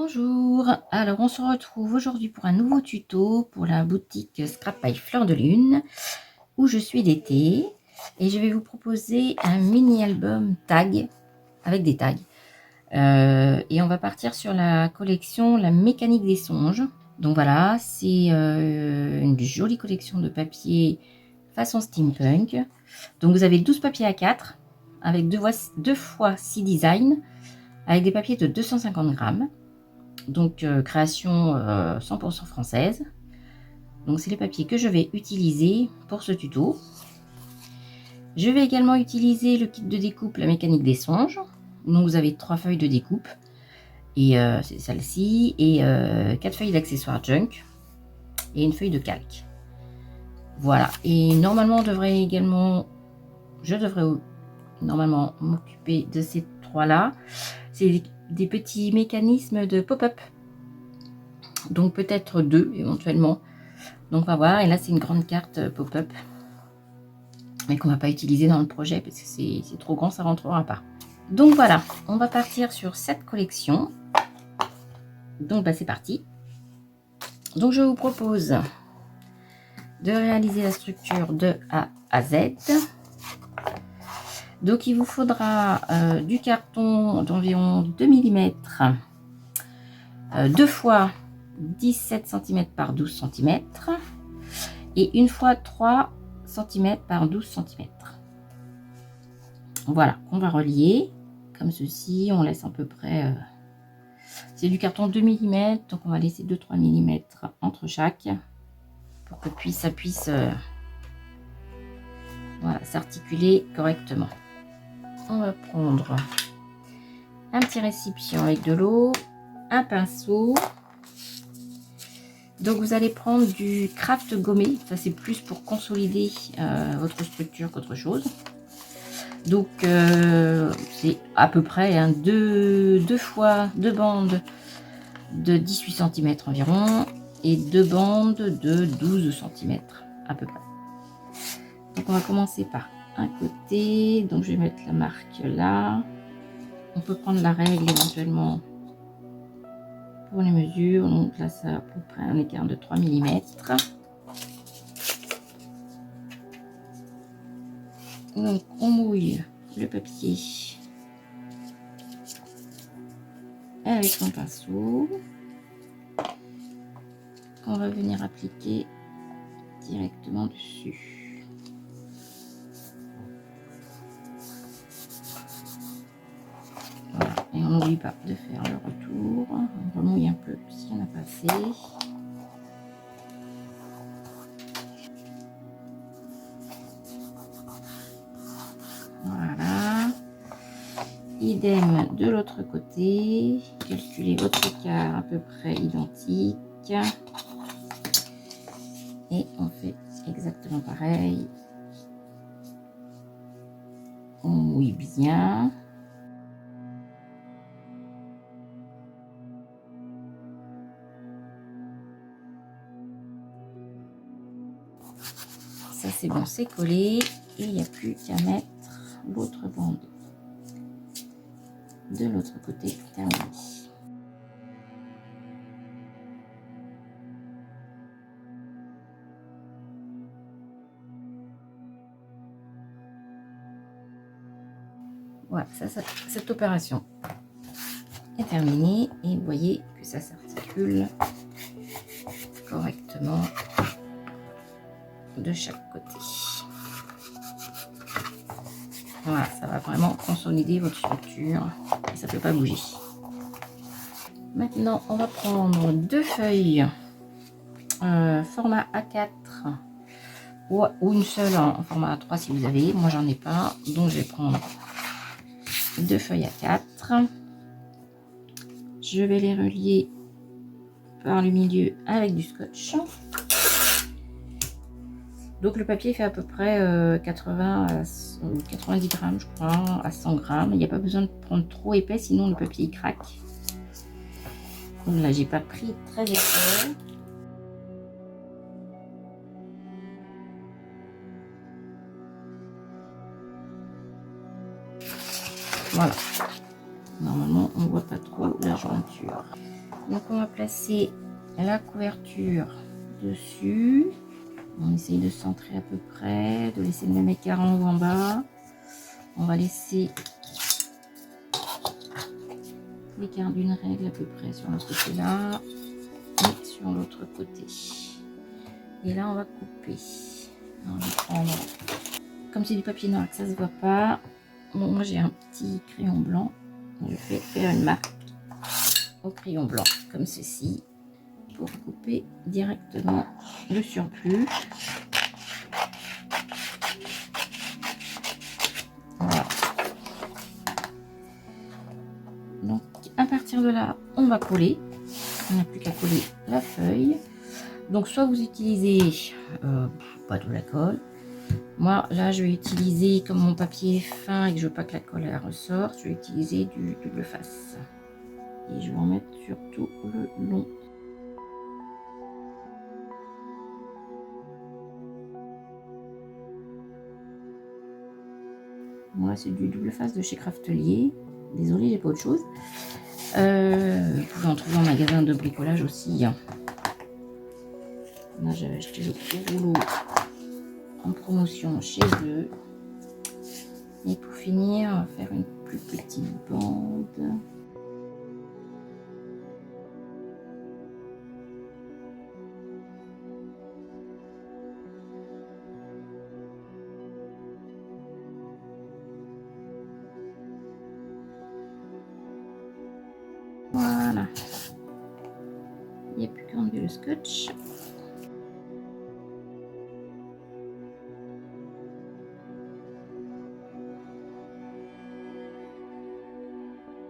Bonjour, alors on se retrouve aujourd'hui pour un nouveau tuto pour la boutique Scrap by Fleur de Lune où je suis d'été et je vais vous proposer un mini album tag avec des tags et on va partir sur la collection La Mécanique des Songes. Donc voilà, c'est une jolie collection de papier façon steampunk. Donc vous avez 12 papiers A4 avec 2 fois 6 designs avec des papiers de 250 grammes. Donc création 100% française. Donc c'est les papiers que je vais utiliser pour ce tuto. Je vais également utiliser le kit de découpe La Mécanique des Songes. Donc vous avez 3 feuilles de découpe et c'est celle-ci et 4 feuilles d'accessoires junk et une feuille de calque. Voilà, et normalement je devrais normalement m'occuper de ces 3 là. C'est des petits mécanismes de pop-up. Donc peut-être 2 éventuellement. Donc on va voir. Et là c'est une grande carte pop-up. Mais qu'on va pas utiliser dans le projet parce que c'est trop grand, ça rentrera pas. Donc voilà, on va partir sur cette collection. Donc bah, c'est parti. Donc je vous propose de réaliser la structure de A à Z. Donc il vous faudra du carton d'environ 2 mm, 2 fois 17 cm par 12 cm et une fois 3 cm par 12 cm. Voilà, on va relier comme ceci. On laisse à peu près, c'est du carton 2 mm, donc on va laisser 2-3 mm entre chaque pour que ça puisse voilà, s'articuler correctement. On va prendre un petit récipient avec de l'eau, un pinceau. Donc vous allez prendre du craft gommé, ça c'est plus pour consolider votre structure qu'autre chose. Donc c'est à peu près deux bandes de 18 cm environ et 2 bandes de 12 cm à peu près. Donc on va commencer par un côté, donc je vais mettre la marque là. On peut prendre la règle éventuellement pour les mesures. Donc là ça a à peu près un écart de 3 mm. Donc on mouille le papier avec son pinceau. On va venir appliquer directement dessus. Voilà. Et on n'oublie pas de faire le retour. On remouille un peu si on a passé. Voilà. Idem de l'autre côté. Calculez votre écart à peu près identique. Et on fait exactement pareil. On mouille bien. Ça c'est bon, c'est collé. Et il n'y a plus qu'à mettre l'autre bande de l'autre côté terminé. Voilà, cette opération est terminée et vous voyez que ça s'articule correctement de chaque côté. Voilà, ça va vraiment consolider votre structure et ça ne peut pas bouger. Maintenant, on va prendre 2 feuilles format A4 ou une seule en format A3 si vous avez. Moi, j'en ai pas, donc je vais prendre 2 feuilles A4. Je vais les relier par le milieu avec du scotch. Donc le papier fait à peu près 80 ou 90 grammes, je crois, à 100 grammes. Il n'y a pas besoin de prendre trop épais, sinon le papier il craque. Donc là, j'ai pas pris très épais. Voilà. Normalement, on voit pas trop la jointure. Donc on va placer la couverture dessus. On essaye de centrer à peu près, de laisser le même écart en haut en bas. On va laisser l'écart d'une règle à peu près sur le côté là et sur l'autre côté. Et là on va couper. On va prendre, comme c'est du papier noir que ça se voit pas, bon, moi j'ai un petit crayon blanc. Je vais faire une marque au crayon blanc comme ceci pour couper directement le surplus. Voilà. Donc à partir de là, on va coller. On n'a plus qu'à coller la feuille. Donc soit vous utilisez pas de la colle. Moi là je vais utiliser, comme mon papier est fin et que je veux pas que la colle elle ressorte, je vais utiliser du double face. Et je vais en mettre sur tout le long. Moi c'est du double face de chez Craftelier. Désolée, j'ai pas autre chose. Vous pouvez en trouver en magasin de bricolage aussi. Là j'avais acheté le gros rouleau en promotion chez eux. Et pour finir, on va faire une plus petite bande. Voilà. Il n'y a plus qu'à enlever le scotch.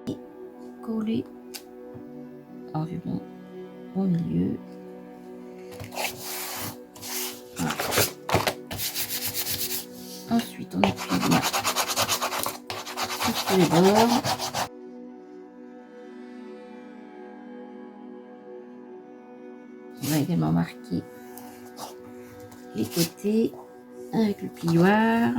Et coller environ au milieu. Voilà. Ensuite, on appuie bien sur les bords. On va également marquer les côtés avec le plioir.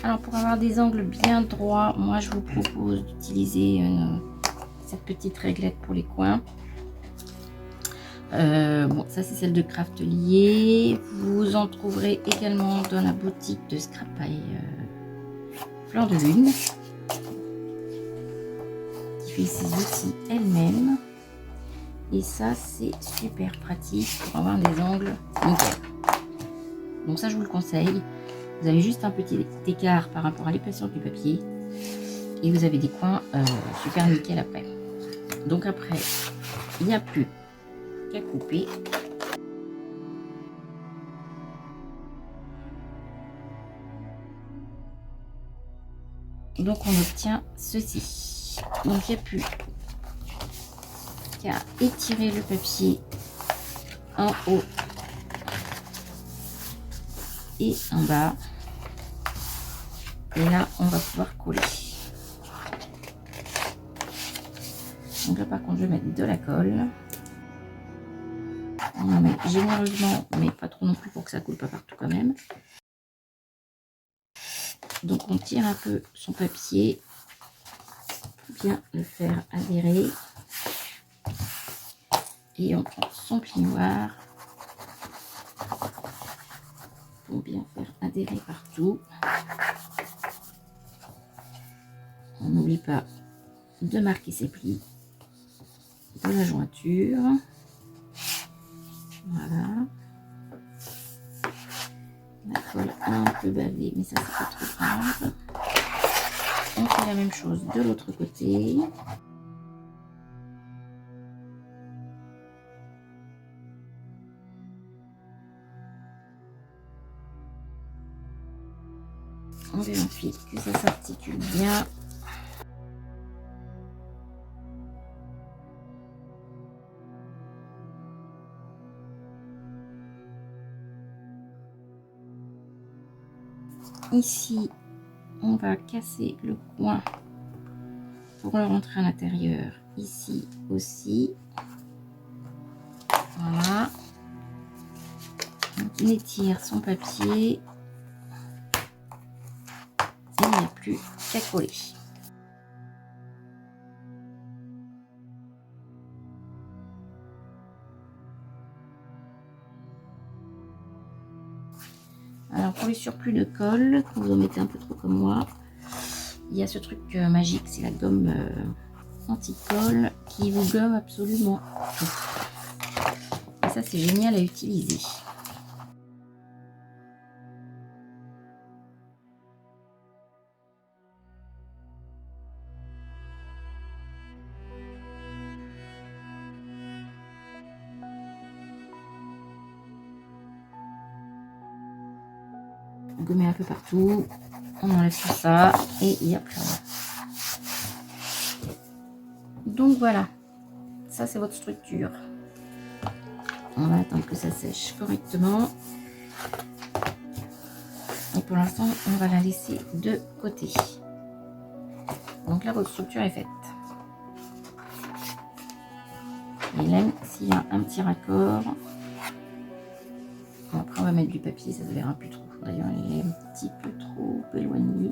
Alors pour avoir des angles bien droits, moi je vous propose d'utiliser cette petite réglette pour les coins. Bon, ça c'est celle de Craftelier. Vous en trouverez également dans la boutique de Scrap Fleur de Lune, qui fait ses outils elle-même. Et ça c'est super pratique pour avoir des angles nickel. Donc ça je vous le conseille. Vous avez juste un petit écart par rapport à l'épaisseur du papier et vous avez des coins super nickel après. Donc après, il n'y a plus qu'à couper. Donc on obtient ceci. Donc il n'y a plus qu'à étirer le papier en haut et en bas. Et là, on va pouvoir coller. Donc là, par contre, je vais mettre de la colle. On en met généreusement, mais pas trop non plus pour que ça coule pas partout quand même. Donc on tire un peu son papier pour bien le faire adhérer. Et on prend son plioir pour bien faire adhérer partout. On n'oublie pas de marquer ses plis de la jointure. Voilà. La colle a un peu bavé, mais ça c'est pas trop grave. On fait la même chose de l'autre côté. On vérifie que ça s'articule bien. Ici, on va casser le coin pour le rentrer à l'intérieur. Ici aussi. Voilà. Donc, il étire son papier. Il n'y a plus qu'à coller. Alors pour les surplus de colle, quand vous en mettez un peu trop comme moi, il y a ce truc magique, c'est la gomme anti-colle qui vous gomme absolument tout. Et ça c'est génial à utiliser. Vous gommez un peu partout, on enlève tout ça et il n'y a plus rien. Donc voilà, ça c'est votre structure. On va attendre que ça sèche correctement. Et pour l'instant, on va la laisser de côté. Donc là, votre structure est faite. Et là, s'il y a un petit raccord, bon, après on va mettre du papier, ça se verra plus trop. D'ailleurs, il est un petit peu trop éloigné.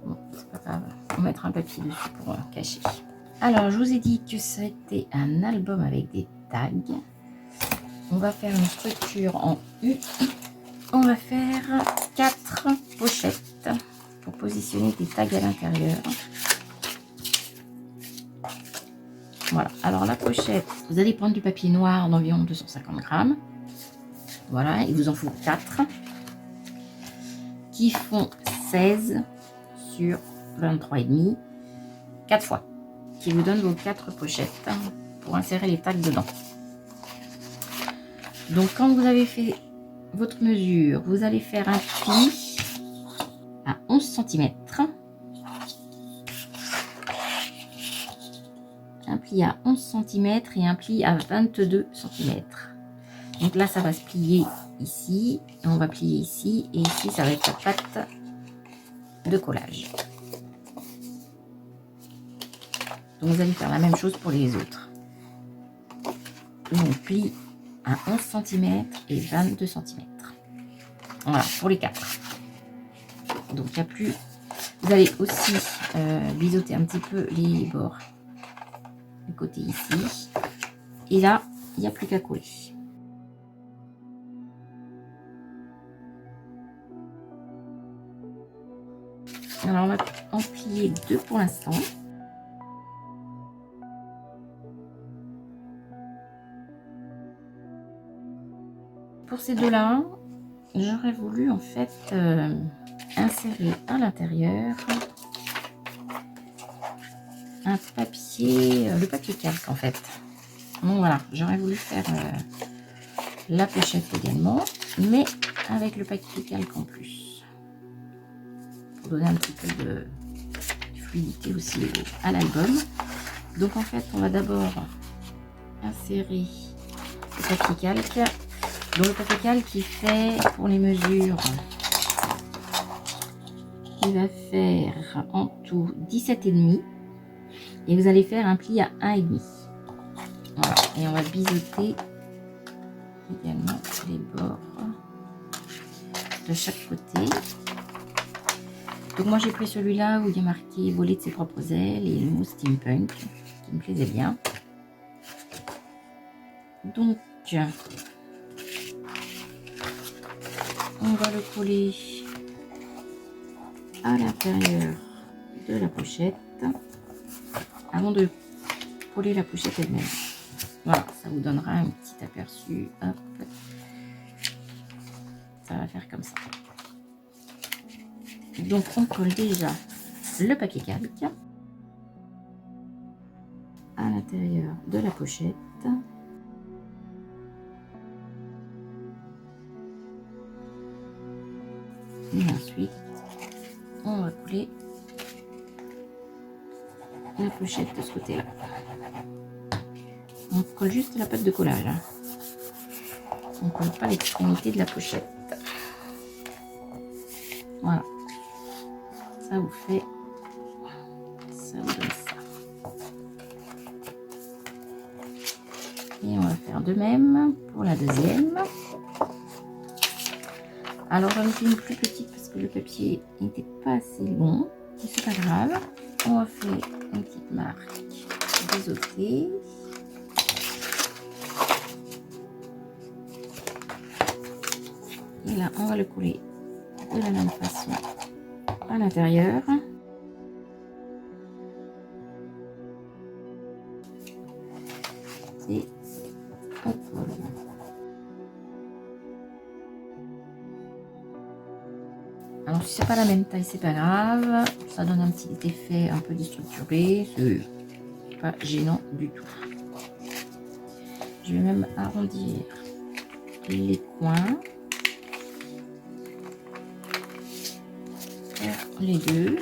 Bon, c'est pas grave. On mettra un papier dessus pour cacher. Alors, je vous ai dit que ça a été un album avec des tags. On va faire une structure en U. On va faire 4 pochettes pour positionner des tags à l'intérieur. Voilà. Alors, la pochette, vous allez prendre du papier noir d'environ 250 grammes. Voilà, il vous en faut 4 qui font 16 sur 23,5, 4 fois, qui vous donne vos 4 pochettes pour insérer les tags dedans. Donc quand vous avez fait votre mesure, vous allez faire un pli à 11 cm, un pli à 11 cm et un pli à 22 cm. Donc là, ça va se plier ici, et on va plier ici, et ici, ça va être la pâte de collage. Donc vous allez faire la même chose pour les autres. Donc pli à 11 cm et 22 cm. Voilà, pour les 4. Donc il n'y a plus... Vous allez aussi biseauter un petit peu les bords du côté ici. Et là, il n'y a plus qu'à coller. Alors on va en plier 2 pour l'instant. Pour ces deux-là, j'aurais voulu en fait insérer à l'intérieur un papier, le papier calque en fait. Donc voilà, j'aurais voulu faire la pochette également, mais avec le papier calque en plus. Pour donner un petit peu de fluidité aussi à l'album. Donc en fait, on va d'abord insérer le papier calque. Donc le papier calque qui fait pour les mesures, il va faire en tout 17,5 et vous allez faire un pli à 1,5. Voilà, et on va biseauter également les bords de chaque côté. Donc moi j'ai pris celui-là où il y a marqué voler de ses propres ailes et le mot steampunk qui me plaisait bien. Donc on va le coller à l'intérieur de la pochette avant de coller la pochette elle-même. Voilà, ça vous donnera un petit aperçu. Hop. Ça va faire comme ça. Donc on colle déjà le papier calque à l'intérieur de la pochette. Et ensuite, on va coller la pochette de ce côté-là. On colle juste la pâte de collage. Hein. On ne colle pas l'extrémité de la pochette. Voilà. Ça vous fait... Ça vous donne ça. Et on va faire de même pour la deuxième. Alors j'en ai fait une plus petite parce que le papier n'était pas assez long. Mais c'est pas grave. On va faire une petite marque biseautée. Et Et là, on va le coller de la même façon à l'intérieur. Et hop, voilà. Alors si c'est pas la même taille, c'est pas grave, ça donne un petit effet un peu déstructuré, c'est pas gênant du tout. Je vais même arrondir les coins, faire les deux.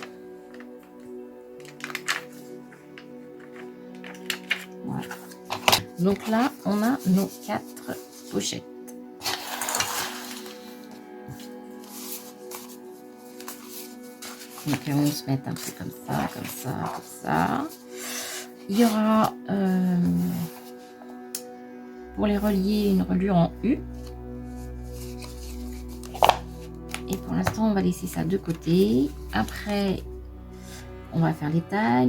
Voilà. Donc là, on a nos 4 pochettes. Donc on va se mettre un peu comme ça, comme ça, comme ça. Il y aura pour les relier une reliure en U. Et pour l'instant, on va laisser ça de côté. Après, on va faire les tags.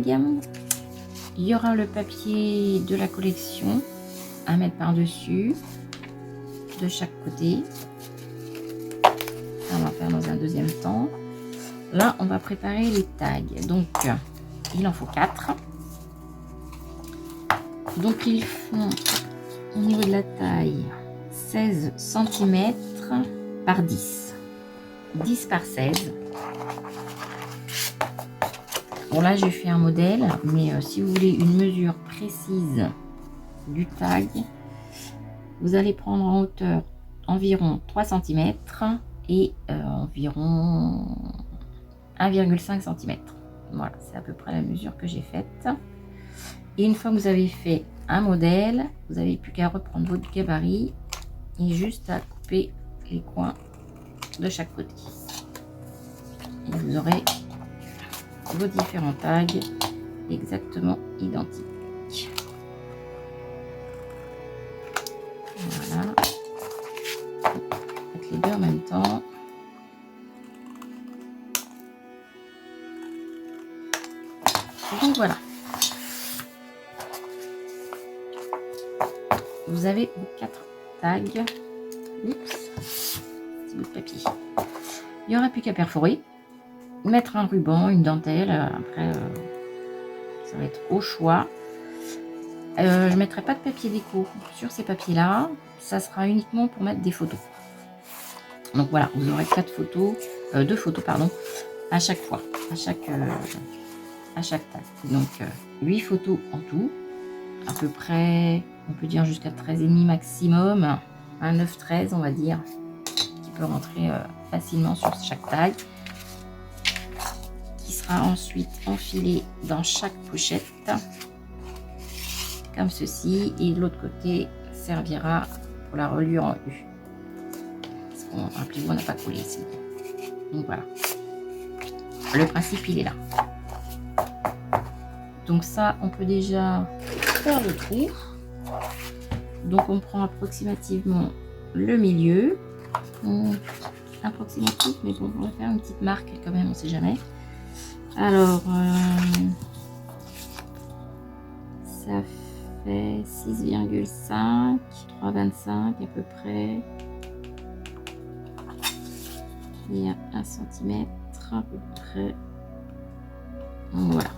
Il y aura le papier de la collection à mettre par-dessus, de chaque côté. Ça, on va faire dans un deuxième temps. Là, on va préparer les tags. Donc, il en faut 4. Donc, ils font au niveau de la taille 16 cm par 10. 10 par 16. Bon, là, j'ai fait un modèle, mais si vous voulez une mesure précise du tag, vous allez prendre en hauteur environ 3 cm et environ 1,5 cm. Voilà, c'est à peu près la mesure que j'ai faite. Et une fois que vous avez fait un modèle, vous n'avez plus qu'à reprendre votre gabarit et juste à couper les coins de chaque côté. Et vous aurez vos différents tags exactement identiques. Voilà. Faites les deux en même temps. Donc voilà. Vous avez vos 4 tags. Oups, petit bout de papier. Il n'y aura plus qu'à perforer, mettre un ruban, une dentelle. Après, ça va être au choix. Je ne mettrai pas de papier déco sur ces papiers-là. Ça sera uniquement pour mettre des photos. Donc voilà, vous aurez 2 photos pardon, à chaque fois, à chaque tag. Donc 8 photos en tout, à peu près, on peut dire jusqu'à 13,5 maximum, un 9-13 on va dire, qui peut rentrer facilement sur chaque tag, qui sera ensuite enfilé dans chaque pochette, comme ceci, et de l'autre côté servira pour la reliure en U. Rappelez-vous, on n'a pas collé ici. Donc voilà. Le principe, il est là. Donc ça, on peut déjà faire le trou. Donc on prend approximativement le milieu. Approximatif, mais bon, on va faire une petite marque quand même, on ne sait jamais. Alors, ça fait 6,5, 3,25 à peu près. Il y a 1 cm à peu près. Voilà.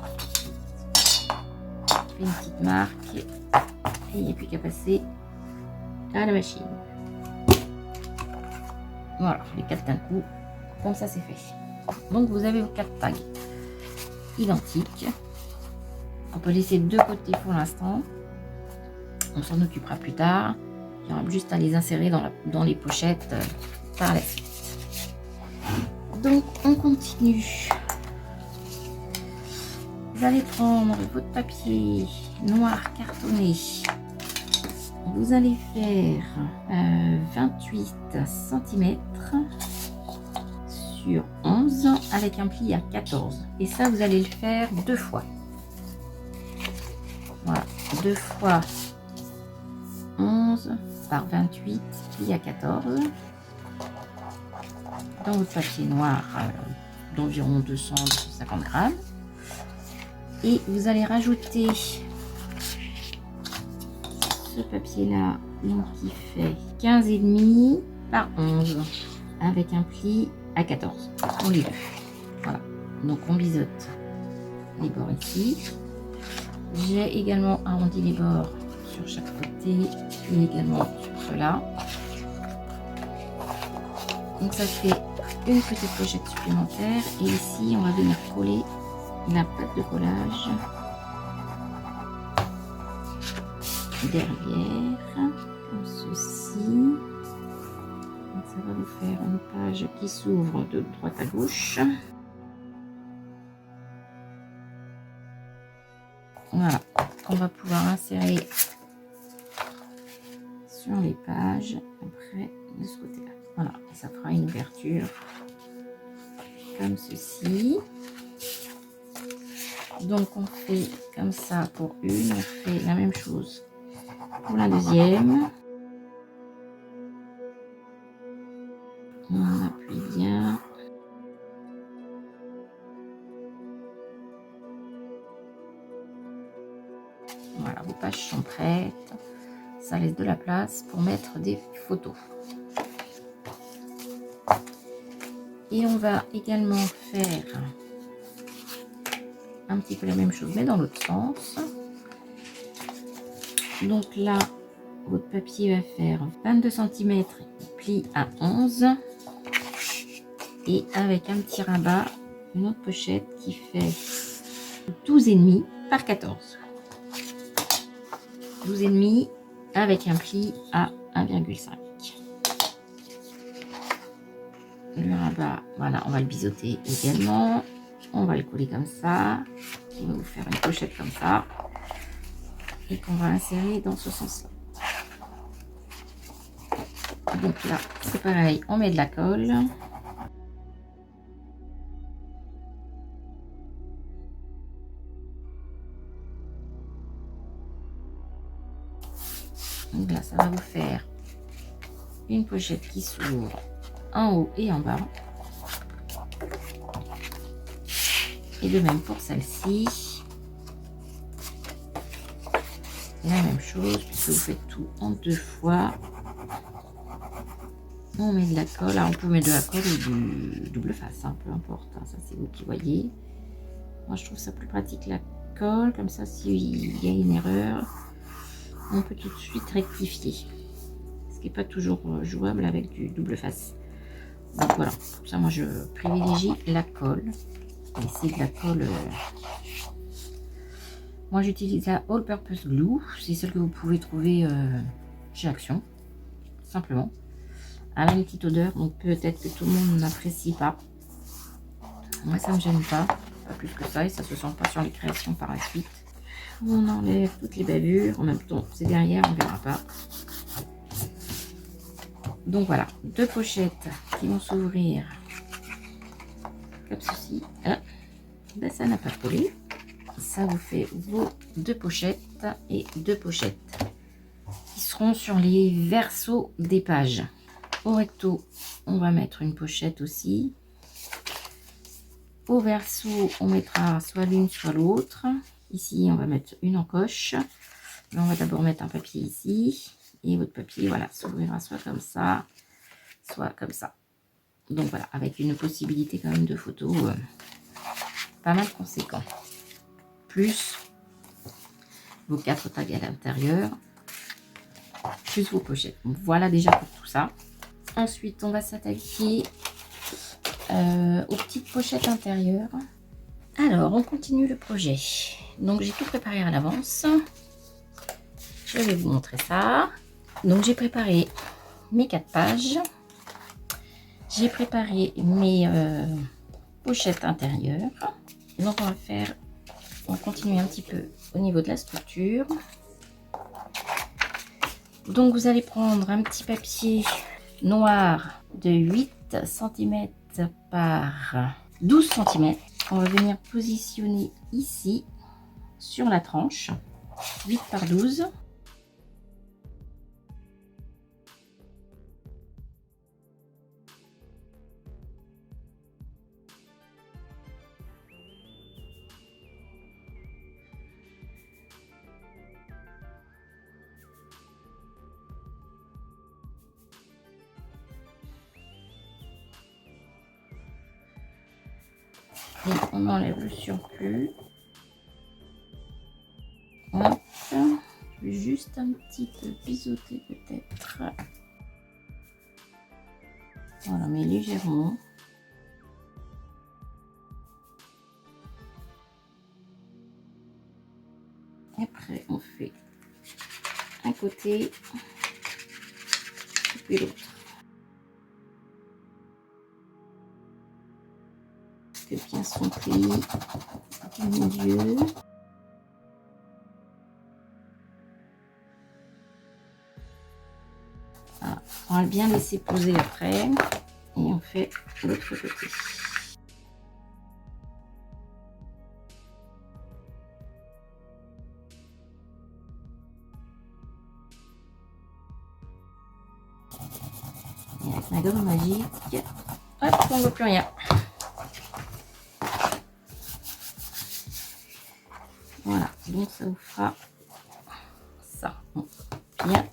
Une petite marque et il n'y a plus qu'à passer à la machine. Voilà, les 4 d'un coup, comme ça c'est fait. Donc vous avez vos 4 tags identiques. On peut laisser de côté pour l'instant. On s'en occupera plus tard. Il y aura juste à les insérer dans les pochettes par la suite. Donc on continue. Vous allez prendre votre papier noir cartonné. Vous allez faire 28 cm sur 11 avec un pli à 14. Et ça, vous allez le faire 2 fois. Voilà, 2 fois 11 par 28 pli à 14. Dans votre papier noir d'environ 200-250 grammes. Et vous allez rajouter ce papier là, donc qui fait 15,5 par 11 avec un pli à 14 pour les deux. Voilà, donc on biseaute les bords ici. J'ai également arrondi les bords sur chaque côté et également sur cela. Donc ça fait une petite pochette supplémentaire et ici on va venir coller la pâte de collage derrière comme ceci. Donc ça va vous faire une page qui s'ouvre de droite à gauche. Voilà, qu'on va pouvoir insérer sur les pages après de ce côté là. Voilà, et ça fera une ouverture comme ceci. Donc on fait comme ça pour une, on fait la même chose pour la deuxième. On appuie bien. Voilà, vos pages sont prêtes. Ça laisse de la place pour mettre des photos. Et on va également faire un petit peu la même chose, mais dans l'autre sens. Donc là, votre papier va faire 22 cm, pli à 11. Et avec un petit rabat, une autre pochette qui fait 12,5 par 14. 12,5 avec un pli à 1,5. Le rabat, voilà, on va le biseauter également. On va le coller comme ça. On va vous faire une pochette comme ça. Et qu'on va insérer dans ce sens-là. Donc là, c'est pareil, on met de la colle. Donc là, ça va vous faire une pochette qui s'ouvre en haut et en bas. Et de même pour celle-ci. La même chose, puisque vous faites tout en 2 fois. On met de la colle. Alors, on peut mettre de la colle ou du double face, hein, peu importe. Hein, ça, c'est vous qui voyez. Moi, je trouve ça plus pratique la colle. Comme ça, s'il y a une erreur, on peut tout de suite rectifier. Ce qui n'est pas toujours jouable avec du double face. Donc voilà, pour ça, moi, je privilégie la colle. Et c'est de la colle... Moi, j'utilise la All Purpose Glue. C'est celle que vous pouvez trouver chez Action, simplement. Elle a une petite odeur, donc peut-être que tout le monde n'apprécie pas. Moi, ça ne me gêne pas plus que ça, et ça se sent pas sur les créations par la suite. On enlève toutes les bavures. En même temps, c'est derrière, on verra pas. Donc voilà, 2 pochettes qui vont s'ouvrir comme ceci. Ah, ben, ça n'a pas collé. Ça vous fait vos 2 pochettes et 2 pochettes qui seront sur les versos des pages. Au recto, on va mettre une pochette aussi. Au verso, on mettra soit l'une, soit l'autre. Ici, on va mettre une encoche. Mais on va d'abord mettre un papier ici. Et votre papier, voilà, s'ouvrira soit comme ça, soit comme ça. Donc voilà, avec une possibilité quand même de photos pas mal conséquent. Plus vos 4 tags à l'intérieur, plus vos pochettes. Voilà déjà pour tout ça. Ensuite, on va s'attaquer aux petites pochettes intérieures. Alors, on continue le projet. Donc, j'ai tout préparé à l'avance. Je vais vous montrer ça. Donc, j'ai préparé mes 4 pages. J'ai préparé mes pochettes intérieures. Donc, on va continuer un petit peu au niveau de la structure. Donc, vous allez prendre un petit papier noir de 8 cm par 12 cm. On va venir positionner ici sur la tranche 8 par 12. Et on enlève le surplus. Hop. Je vais juste un petit peu biseauter peut-être. Voilà, mais légèrement. Après, on fait un côté et puis l'autre. C'est bien son pli du milieu. Voilà. On va bien laisser poser après. Et on fait l'autre côté. Et avec ma gomme magique, hop, on ne voit plus rien. Voilà, donc ça vous fera ça. On va bien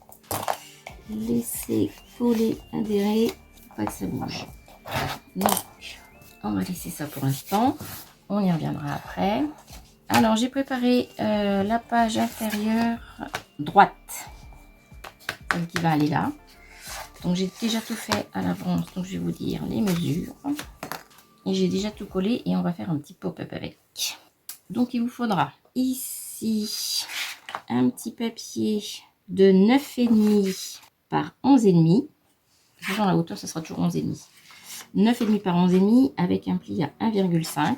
laisser coller, adhérer, pas que ça bouge. Donc, on va laisser ça pour l'instant. On y reviendra après. Alors, j'ai préparé la page inférieure droite, celle qui va aller là. Donc, j'ai déjà tout fait à l'avance. Donc, je vais vous dire les mesures. Et j'ai déjà tout collé et on va faire un petit pop-up avec. Donc, il vous faudra ici un petit papier de 9,5 par 11,5. Dans la hauteur, ça sera toujours 11,5. 9,5 par 11,5 avec un pli à 1,5.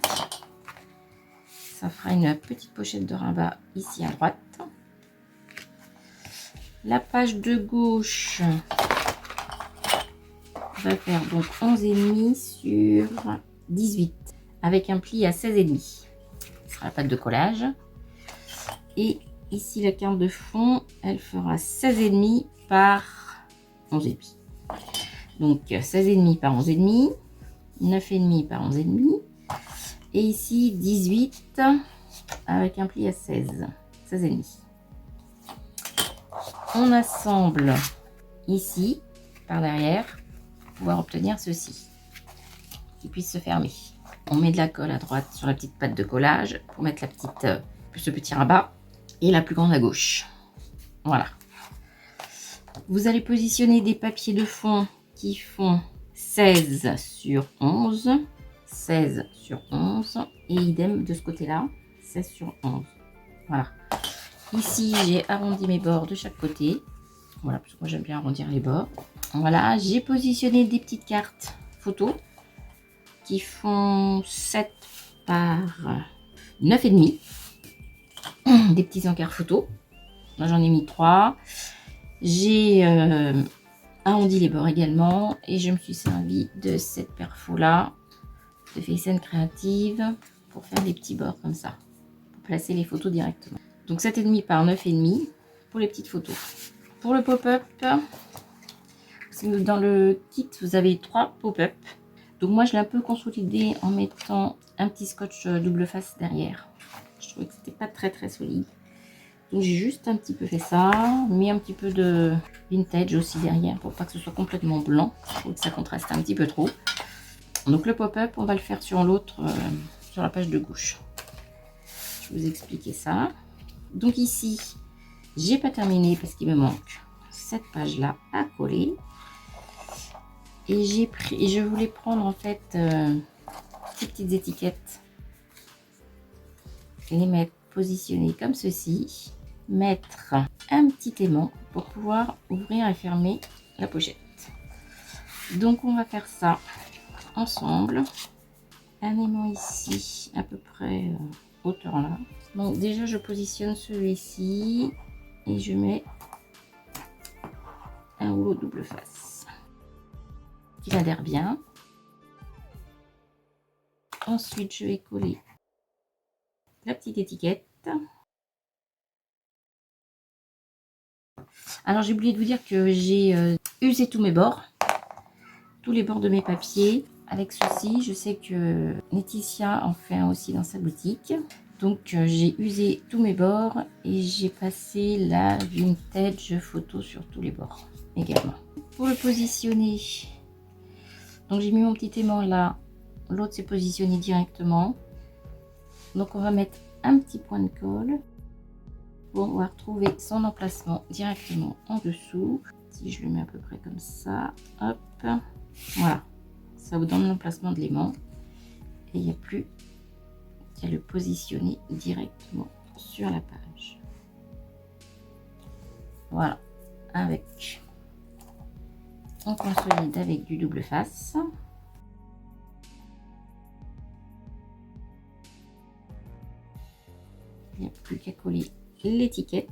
Ça fera une petite pochette de rabat ici à droite. La page de gauche va faire donc 11,5 sur 18 avec un pli à 16,5. Ce sera la pâte de collage. Et ici la carte de fond, elle fera 16,5 par 11,5. Donc 16,5 par 11,5, 9,5 par 11,5. Et ici 18 avec un pli à 16,5. On assemble ici par derrière pour pouvoir obtenir ceci qui puisse se fermer. On met de la colle à droite sur la petite patte de collage pour mettre ce petit rabat et la plus grande à gauche. Voilà. Vous allez positionner des papiers de fond qui font 16 sur 11, 16 sur 11 et idem de ce côté-là, 16 sur 11. Voilà. Ici, j'ai arrondi mes bords de chaque côté. Voilà, parce que moi j'aime bien arrondir les bords. Voilà, j'ai positionné des petites cartes photos qui font 7 par 9,5. Des petits encarts photos. Moi j'en ai mis 3. J'ai arrondi les bords également et je me suis servi de cette perfo là de Faysen Creative pour faire des petits bords comme ça, pour placer les photos directement. Donc 7,5 par 9,5 pour les petites photos. Pour le pop-up, dans le kit vous avez 3 pop-up. Donc moi je l'ai un peu consolidé en mettant un petit scotch double face derrière. Je trouvais que c'était pas très solide. Donc j'ai juste un petit peu fait ça, mis un petit peu de vintage aussi derrière pour pas que ce soit complètement blanc. Je trouve que ça contraste un petit peu trop. Donc le pop-up, on va le faire sur l'autre, sur la page de gauche. Je vais vous expliquer ça. Donc ici, j'ai pas terminé parce qu'il me manque cette page là à coller. Et je voulais prendre en fait ces petites étiquettes, les mettre positionnées comme ceci. Mettre un petit aimant pour pouvoir ouvrir et fermer la pochette. Donc on va faire ça ensemble. Un aimant ici à peu près hauteur là. Donc déjà je positionne celui-ci et je mets un rouleau double face qui adhère bien. Ensuite je vais coller la petite étiquette. Alors j'ai oublié de vous dire que j'ai usé tous mes bords, tous les bords de mes papiers avec ceci. Je sais que Laetitia en fait un aussi dans sa boutique. Donc j'ai usé tous mes bords et j'ai passé la vintage photo sur tous les bords également. Pour le positionner, donc j'ai mis mon petit aimant là l'autre s'est positionné directement. Donc on va mettre un petit point de colle pour pouvoir trouver son emplacement directement en dessous. Si je le mets à peu près comme ça, hop, voilà, ça vous donne l'emplacement de l'aimant et il n'y a plus qu'à le positionner directement sur la page. Voilà, avec on consolide avec du double face. Il n'y a plus qu'à coller l'étiquette.